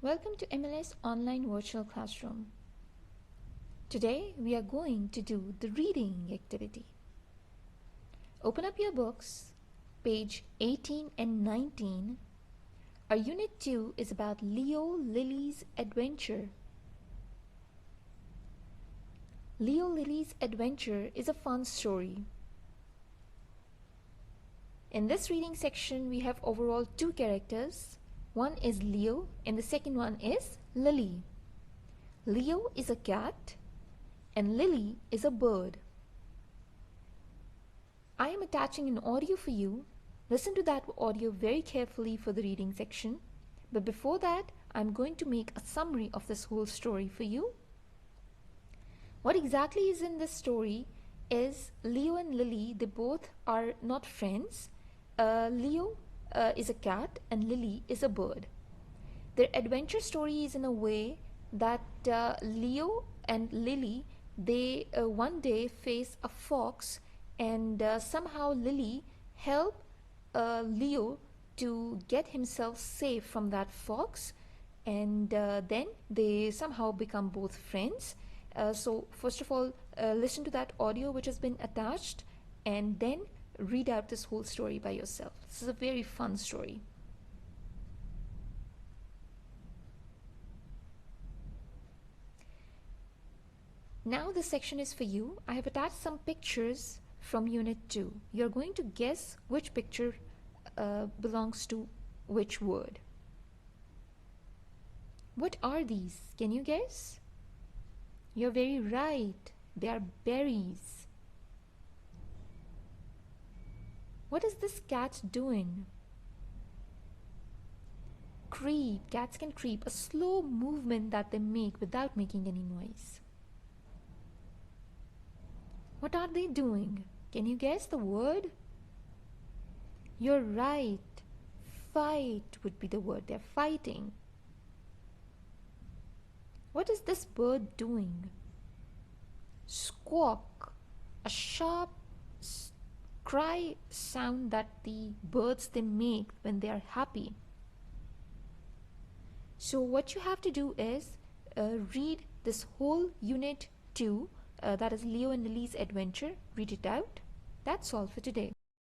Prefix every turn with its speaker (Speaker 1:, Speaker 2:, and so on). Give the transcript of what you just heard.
Speaker 1: Welcome to MLS Online Virtual Classroom. Today we are going to do the reading activity. Open up your books, page 18 and 19. Our Unit 2 is about Leo Lily's adventure. Leo Lily's adventure is a fun story. In this reading section we have overall two characters. One is Leo and the second one is Lily. Leo is a cat and Lily is a bird. I am attaching an audio for you. Listen to that audio very carefully for the reading section. But before that, I'm going to make a summary of this whole story for you. What exactly is in this story is Leo and Lily, they both are not friends. Leo is a cat and Lily is a bird. Their adventure story is in a way that Leo and Lily, they one day face a fox and somehow Lily help Leo to get himself safe from that fox, and then they somehow become both friends. So first of all, listen to that audio which has been attached and then read out this whole story by yourself. This is a very fun story. Now this section is for you. I have attached some pictures from Unit 2. You're going to guess which picture belongs to which word. What are these? Can you guess? You're very right. They are berries. What is this cat doing? Creep. Cats can creep. A slow movement that they make without making any noise. What are they doing? Can you guess the word? You're right. Fight would be the word. They're fighting. What is this bird doing? Squawk. A sharp cry sound that the birds they make when they are happy. So what you have to do is read this whole Unit 2, that is Leo and Lily's adventure. Read it out. That's all for today.